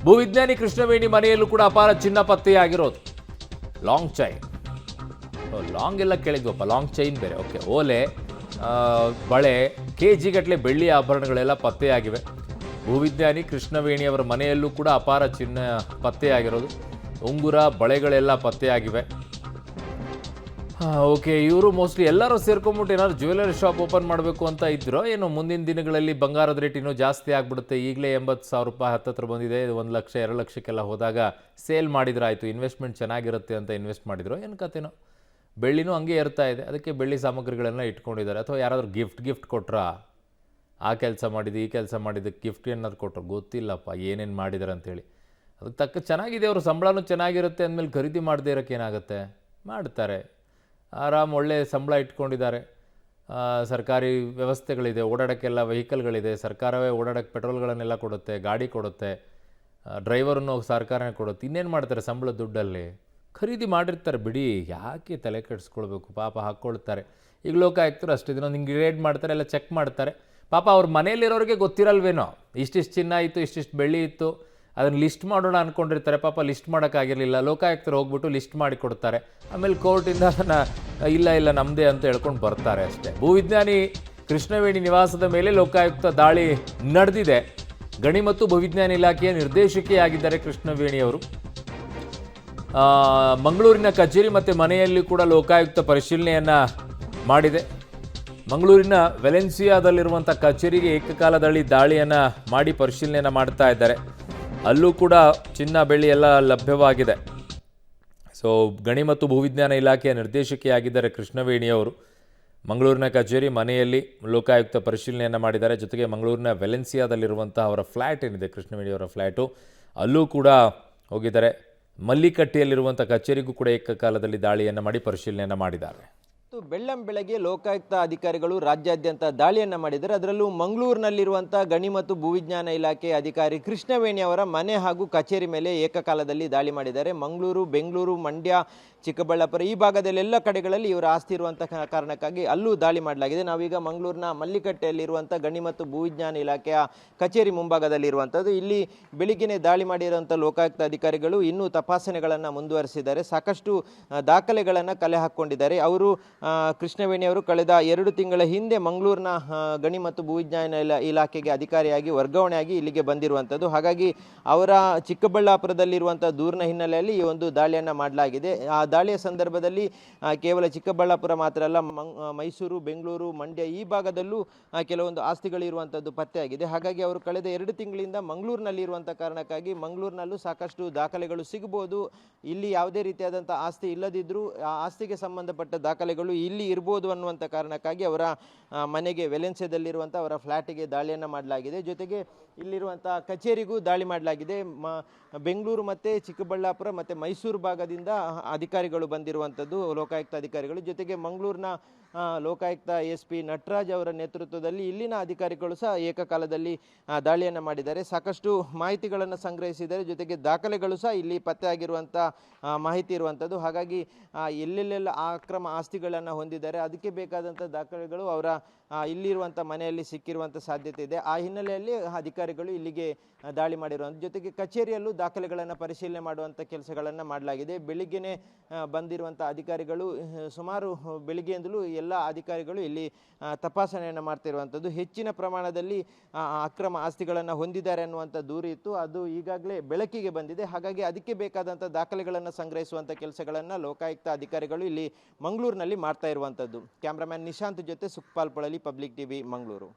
ಭೂವಿಜ್ಞಾನಿ ಕೃಷ್ಣವೇಣಿ ಮನೆಯಲ್ಲೂ ಕೂಡ ಅಪಾರ ಚಿನ್ನ ಪತ್ತೆಯಾಗಿರೋದು. ಲಾಂಗ್ ಚೈನ್, ಲಾಂಗ್ ಎಲ್ಲ ಕೇಳಿದ್ವಪ್ಪ, ಲಾಂಗ್ ಚೈನ್ ಬೇರೆ. ಓಕೆ, ಓಲೆ, ಬಳೆ, ಕೆಜಿ ಗಟ್ಟಲೆ ಬೆಳ್ಳಿ ಆಭರಣಗಳೆಲ್ಲ ಪತ್ತೆಯಾಗಿವೆ. ಭೂವಿಜ್ಞಾನಿ ಕೃಷ್ಣವೇಣಿಯವರ ಮನೆಯಲ್ಲೂ ಕೂಡ ಅಪಾರ ಚಿನ್ನ ಪತ್ತೆಯಾಗಿರೋದು. ಉಂಗುರ, ಬಳೆಗಳೆಲ್ಲ ಪತ್ತೆಯಾಗಿವೆ. ಓಕೆ, ಇವರು ಮೋಸ್ಟ್ಲಿ ಎಲ್ಲರೂ ಸೇರ್ಕೊಂಡ್ಬಿಟ್ಟು ಏನಾದ್ರು ಜ್ಯುವೆಲರಿ ಶಾಪ್ ಓಪನ್ ಮಾಡಬೇಕು ಅಂತ ಇದ್ರು. ಏನು ಮುಂದಿನ ದಿನಗಳಲ್ಲಿ ಬಂಗಾರದ ರೇಟ್ ಇನ್ನೂ ಜಾಸ್ತಿ ಆಗಿಬಿಡುತ್ತೆ. ಈಗಲೇ 80,000 ರೂಪಾಯಿ ಹತ್ತತ್ರ ಬಂದಿದೆ. 1 ಲಕ್ಷ 2 ಲಕ್ಷಕ್ಕೆಲ್ಲ ಹೋದಾಗ ಸೇಲ್ ಮಾಡಿದ್ರಾಯ್ತು, ಇನ್ವೆಸ್ಟ್ಮೆಂಟ್ ಚೆನ್ನಾಗಿರುತ್ತೆ ಅಂತ ಇನ್ವೆಸ್ಟ್ ಮಾಡಿದ್ರು. ಏನು ಕತೆನೋ, ಬೆಳ್ಳಿನೂ ಹಂಗೆ ಇರ್ತಾ ಇದೆ. ಅದಕ್ಕೆ ಬೆಳ್ಳಿ ಸಾಮಗ್ರಿಗಳನ್ನ ಇಟ್ಕೊಂಡಿದ್ದಾರೆ. ಅಥವಾ ಯಾರಾದರೂ ಗಿಫ್ಟ್ ಕೊಟ್ರಾ, ಆ ಕೆಲಸ ಮಾಡಿದ್ದು ಈ ಕೆಲಸ ಮಾಡಿದ್ದಕ್ಕೆ ಗಿಫ್ಟ್ ಏನಾದ್ರು ಕೊಟ್ಟರು, ಗೊತ್ತಿಲ್ಲಪ್ಪ ಏನೇನು ಮಾಡಿದ್ದಾರೆ ಅಂತೇಳಿ. ಅದಕ್ಕೆ ತಕ್ಕ ಚೆನ್ನಾಗಿದೆ, ಅವರು ಸಂಬಳನೂ ಚೆನ್ನಾಗಿರುತ್ತೆ ಅಂದಮೇಲೆ ಖರೀದಿ ಮಾಡದೇ ಇರೋಕ್ಕೆ ಏನಾಗುತ್ತೆ, ಮಾಡ್ತಾರೆ. ಆರಾಮ್ ಒಳ್ಳೆ ಸಂಬಳ ಇಟ್ಕೊಂಡಿದ್ದಾರೆ. ಸರ್ಕಾರಿ ವ್ಯವಸ್ಥೆಗಳಿದೆ, ಓಡಾಡೋಕ್ಕೆಲ್ಲ ವೆಹಿಕಲ್ಗಳಿದೆ. ಸರ್ಕಾರವೇ ಓಡಾಡೋಕ್ಕೆ ಪೆಟ್ರೋಲ್ಗಳನ್ನೆಲ್ಲ ಕೊಡುತ್ತೆ, ಗಾಡಿ ಕೊಡುತ್ತೆ, ಡ್ರೈವರನ್ನು ಸರ್ಕಾರನೇ ಕೊಡುತ್ತೆ. ಇನ್ನೇನು ಮಾಡ್ತಾರೆ ಸಂಬಳದ ದುಡ್ಡಲ್ಲಿ? ಖರೀದಿ ಮಾಡಿರ್ತಾರೆ ಬಿಡಿ, ಯಾಕೆ ತಲೆ ಕೆಡಿಸ್ಕೊಳ್ಬೇಕು, ಪಾಪ ಹಾಕ್ಕೊಳ್ತಾರೆ. ಈಗ ಲೋಕಾಯುಕ್ತರು ಅಷ್ಟೇ ದಿನ ಹಿಂಗೆ ರೇಡ್ ಮಾಡ್ತಾರೆ, ಎಲ್ಲ ಚೆಕ್ ಮಾಡ್ತಾರೆ. ಪಾಪ ಅವ್ರ ಮನೇಲಿರೋರಿಗೆ ಗೊತ್ತಿರಲ್ವೇನೋ, ಇಷ್ಟಿಷ್ಟು ಚಿನ್ನ ಇತ್ತು, ಇಷ್ಟಿಷ್ಟು ಬೆಳ್ಳಿ ಇತ್ತು, ಅದನ್ನು ಲಿಸ್ಟ್ ಮಾಡೋಣ ಅಂದ್ಕೊಂಡಿರ್ತಾರೆ. ಪಾಪ ಲಿಸ್ಟ್ ಮಾಡೋಕ್ಕಾಗಿರಲಿಲ್ಲ. ಲೋಕಾಯುಕ್ತರು ಹೋಗ್ಬಿಟ್ಟು ಲಿಸ್ಟ್ ಮಾಡಿ ಕೊಡ್ತಾರೆ. ಆಮೇಲೆ ಕೋರ್ಟಿಂದ ಅದನ್ನು ಇಲ್ಲ ನಮ್ಮದೇ ಅಂತ ಹೇಳ್ಕೊಂಡು ಬರ್ತಾರೆ ಅಷ್ಟೇ. ಭೂವಿಜ್ಞಾನಿ ಕೃಷ್ಣವೇಣಿ ನಿವಾಸದ ಮೇಲೆ ಲೋಕಾಯುಕ್ತ ದಾಳಿ ನಡೆದಿದೆ. ಗಣಿ ಮತ್ತು ಭೂವಿಜ್ಞಾನ ಇಲಾಖೆಯ ನಿರ್ದೇಶಕಿಯಾಗಿದ್ದಾರೆ ಕೃಷ್ಣವೇಣಿಯವರು. ಮಂಗಳೂರಿನ ಕಚೇರಿ ಮತ್ತು ಮನೆಯಲ್ಲಿ ಕೂಡ ಲೋಕಾಯುಕ್ತ ಪರಿಶೀಲನೆಯನ್ನು ಮಾಡಿದೆ. ಮಂಗಳೂರಿನ ವೆಲೆನ್ಸಿಯಾದಲ್ಲಿರುವಂಥ ಕಚೇರಿಗೆ ಏಕಕಾಲದಲ್ಲಿ ದಾಳಿಯನ್ನು ಮಾಡಿ ಪರಿಶೀಲನೆಯನ್ನು ಮಾಡ್ತಾ ಇದ್ದಾರೆ. ಅಲ್ಲೂ ಕೂಡ ಚಿನ್ನ ಬೆಳ್ಳಿ ಎಲ್ಲ ಲಭ್ಯವಾಗಿದೆ. ಸೊ ಗಣಿ ಮತ್ತು ಭೂವಿಜ್ಞಾನ ಇಲಾಖೆಯ ನಿರ್ದೇಶಕಿಯಾಗಿದ್ದಾರೆ ಕೃಷ್ಣವೇಣಿಯವರು. ಮಂಗಳೂರಿನ ಕಚೇರಿ ಮನೆಯಲ್ಲಿ ಲೋಕಾಯುಕ್ತ ಪರಿಶೀಲನೆಯನ್ನು ಮಾಡಿದ್ದಾರೆ. ಜೊತೆಗೆ ಮಂಗಳೂರಿನ ವೆಲೆನ್ಸಿಯಾದಲ್ಲಿರುವಂಥ ಅವರ ಫ್ಲ್ಯಾಟ್ ಏನಿದೆ, ಕೃಷ್ಣವೇಣಿಯವರ ಫ್ಲ್ಯಾಟು, ಅಲ್ಲೂ ಕೂಡ ಹೋಗಿದ್ದಾರೆ. ಮಲ್ಲಿಕಟ್ಟಿಯಲ್ಲಿರುವಂಥ ಕಚೇರಿಗೂ ಕೂಡ ಏಕಕಾಲದಲ್ಲಿ ದಾಳಿಯನ್ನು ಮಾಡಿ ಪರಿಶೀಲನೆಯನ್ನು ಮಾಡಿದ್ದಾರೆ. ಬೆಳ್ಳಂಬೆಳಗ್ಗೆ ಲೋಕಾಯುಕ್ತ ಅಧಿಕಾರಿಗಳು ರಾಜ್ಯಾದ್ಯಂತ ದಾಳಿಯನ್ನು ಮಾಡಿದ್ದಾರೆ. ಅದರಲ್ಲೂ ಮಂಗಳೂರಿನಲ್ಲಿರುವಂಥ ಗಣಿ ಮತ್ತು ಭೂವಿಜ್ಞಾನ ಇಲಾಖೆ ಅಧಿಕಾರಿ ಕೃಷ್ಣವೇಣಿ ಅವರ ಮನೆ ಹಾಗೂ ಕಚೇರಿ ಮೇಲೆ ಏಕಕಾಲದಲ್ಲಿ ದಾಳಿ ಮಾಡಿದ್ದಾರೆ. ಮಂಗಳೂರು, ಬೆಂಗಳೂರು, ಮಂಡ್ಯ, ಚಿಕ್ಕಬಳ್ಳಾಪುರ ಈ ಭಾಗದಲ್ಲೆಲ್ಲ ಕಡೆಗಳಲ್ಲಿ ಇವರ ಆಸ್ತಿ ಇರುವಂಥ ಕಾರಣಕ್ಕಾಗಿ ಅಲ್ಲೂ ದಾಳಿ ಮಾಡಲಾಗಿದೆ. ನಾವೀಗ ಮಂಗಳೂರಿನ ಮಲ್ಲಿಕಟ್ಟೆಯಲ್ಲಿರುವಂಥ ಗಣಿ ಮತ್ತು ಭೂವಿಜ್ಞಾನ ಇಲಾಖೆಯ ಕಚೇರಿ ಮುಂಭಾಗದಲ್ಲಿರುವಂಥದ್ದು. ಇಲ್ಲಿ ಬೆಳಿಗ್ಗೆನೇ ದಾಳಿ ಮಾಡಿರುವಂಥ ಲೋಕಾಯುಕ್ತ ಅಧಿಕಾರಿಗಳು ಇನ್ನೂ ತಪಾಸಣೆಗಳನ್ನು ಮುಂದುವರಿಸಿದ್ದಾರೆ. ಸಾಕಷ್ಟು ದಾಖಲೆಗಳನ್ನು ಕಲೆ ಹಾಕ್ಕೊಂಡಿದ್ದಾರೆ. ಅವರು ಕೃಷ್ಣವೇಣಿ ಅವರು ಕಳೆದ 2 ತಿಂಗಳ ಹಿಂದೆ ಮಂಗಳೂರಿನ ಗಣಿ ಮತ್ತು ಭೂವಿಜ್ಞಾನ ಇಲಾಖೆಗೆ ಅಧಿಕಾರಿಯಾಗಿ ವರ್ಗಾವಣೆಯಾಗಿ ಇಲ್ಲಿಗೆ ಬಂದಿರುವಂಥದ್ದು. ಹಾಗಾಗಿ ಅವರ ಚಿಕ್ಕಬಳ್ಳಾಪುರದಲ್ಲಿರುವಂಥ ದೂರಿನ ಹಿನ್ನೆಲೆಯಲ್ಲಿ ಈ ಒಂದು ದಾಳಿಯನ್ನು ಮಾಡಲಾಗಿದೆ. ಆ ದಾಳಿಯ ಸಂದರ್ಭದಲ್ಲಿ ಕೇವಲ ಚಿಕ್ಕಬಳ್ಳಾಪುರ ಮಾತ್ರ ಅಲ್ಲ, ಮೈಸೂರು, ಬೆಂಗಳೂರು, ಮಂಡ್ಯ ಈ ಭಾಗದಲ್ಲೂ ಕೆಲವೊಂದು ಆಸ್ತಿಗಳಿರುವಂಥದ್ದು ಪತ್ತೆಯಾಗಿದೆ. ಹಾಗಾಗಿ ಅವರು ಕಳೆದ 2 ತಿಂಗಳಿಂದ ಮಂಗಳೂರಿನಲ್ಲಿರುವಂಥ ಕಾರಣಕ್ಕಾಗಿ ಮಂಗಳೂರಿನಲ್ಲೂ ಸಾಕಷ್ಟು ದಾಖಲೆಗಳು ಸಿಗಬಹುದು. ಇಲ್ಲಿ ಯಾವುದೇ ರೀತಿಯಾದಂಥ ಆಸ್ತಿ ಇಲ್ಲದಿದ್ದರೂ ಆ ಆಸ್ತಿಗೆ ಸಂಬಂಧಪಟ್ಟ ದಾಖಲೆಗಳು ಇಲ್ಲಿ ಇರ್ಬೋದು ಅನ್ನುವಂಥ ಕಾರಣಕ್ಕಾಗಿ ಅವರ ಮನೆಗೆ ವೆಲೆನ್ಸಿಯಾದಲ್ಲಿರುವಂಥ ಅವರ ಫ್ಲ್ಯಾಟಿಗೆ ದಾಳಿಯನ್ನು ಮಾಡಲಾಗಿದೆ. ಜೊತೆಗೆ ಇಲ್ಲಿರುವಂಥ ಕಚೇರಿಗೂ ದಾಳಿ ಮಾಡಲಾಗಿದೆ. ಬೆಂಗಳೂರು ಮತ್ತು ಚಿಕ್ಕಬಳ್ಳಾಪುರ ಮತ್ತು ಮೈಸೂರು ಭಾಗದಿಂದ ಅಧಿಕಾರಿಗಳು ಬಂದಿರುವಂಥದ್ದು, ಲೋಕಾಯುಕ್ತ ಅಧಿಕಾರಿಗಳು. ಜೊತೆಗೆ ಮಂಗಳೂರಿನ ಲೋಕಾಯುಕ್ತ SP ನಟರಾಜ್ ಅವರ ನೇತೃತ್ವದಲ್ಲಿ ಇಲ್ಲಿನ ಅಧಿಕಾರಿಗಳು ಸಹ ಏಕಕಾಲದಲ್ಲಿ ದಾಳಿಯನ್ನು ಮಾಡಿದ್ದಾರೆ. ಸಾಕಷ್ಟು ಮಾಹಿತಿಗಳನ್ನು ಸಂಗ್ರಹಿಸಿದ್ದಾರೆ. ಜೊತೆಗೆ ದಾಖಲೆಗಳು ಸಹ ಇಲ್ಲಿ ಪತ್ತೆಯಾಗಿರುವಂಥ ಮಾಹಿತಿ ಇರುವಂಥದ್ದು. ಹಾಗಾಗಿ ಎಲ್ಲೆಲ್ಲೆಲ್ಲ ಅಕ್ರಮ ಆಸ್ತಿಗಳನ್ನು ಹೊಂದಿದ್ದಾರೆ, ಅದಕ್ಕೆ ಬೇಕಾದಂಥ ದಾಖಲೆಗಳು ಅವರ ಇಲ್ಲಿರುವಂಥ ಮನೆಯಲ್ಲಿ ಸಿಕ್ಕಿರುವಂಥ ಸಾಧ್ಯತೆ ಇದೆ. ಆ ಹಿನ್ನೆಲೆಯಲ್ಲಿ ಅಧಿಕಾರಿಗಳು ಇಲ್ಲಿಗೆ ದಾಳಿ ಮಾಡಿರುವಂಥ. ಜೊತೆಗೆ ಕಚೇರಿಯಲ್ಲೂ ದಾಖಲೆಗಳನ್ನು ಪರಿಶೀಲನೆ ಮಾಡುವಂಥ ಕೆಲಸಗಳನ್ನು ಮಾಡಲಾಗಿದೆ. ಬೆಳಿಗ್ಗೆನೇ ಬಂದಿರುವಂಥ ಅಧಿಕಾರಿಗಳು ಸುಮಾರು ಬೆಳಿಗ್ಗೆಯಿಂದಲೂ ಎಲ್ಲ ಅಧಿಕಾರಿಗಳು ಇಲ್ಲಿ ತಪಾಸಣೆಯನ್ನು ಮಾಡ್ತಿರುವಂಥದ್ದು. ಹೆಚ್ಚಿನ ಪ್ರಮಾಣದಲ್ಲಿ ಅಕ್ರಮ ಆಸ್ತಿಗಳನ್ನು ಹೊಂದಿದ್ದಾರೆ ಅನ್ನುವಂಥ ದೂರು ಇತ್ತು, ಅದು ಈಗಾಗಲೇ ಬೆಳಕಿಗೆ ಬಂದಿದೆ. ಹಾಗಾಗಿ ಅದಕ್ಕೆ ಬೇಕಾದಂಥ ದಾಖಲೆಗಳನ್ನು ಸಂಗ್ರಹಿಸುವಂಥ ಕೆಲಸಗಳನ್ನು ಲೋಕಾಯುಕ್ತ ಅಧಿಕಾರಿಗಳು ಇಲ್ಲಿ ಮಂಗಳೂರಿನಲ್ಲಿ ಮಾಡ್ತಾ ಇರುವಂಥದ್ದು. ಕ್ಯಾಮ್ರಾಮನ್ ನಿಶಾಂತ್ ಜೊತೆ ಸುಖಪಾಲ್ ಪೊಳಲಿ, ಪಬ್ಲಿಕ್ ಟಿವಿ, ಮಂಗಳೂರು.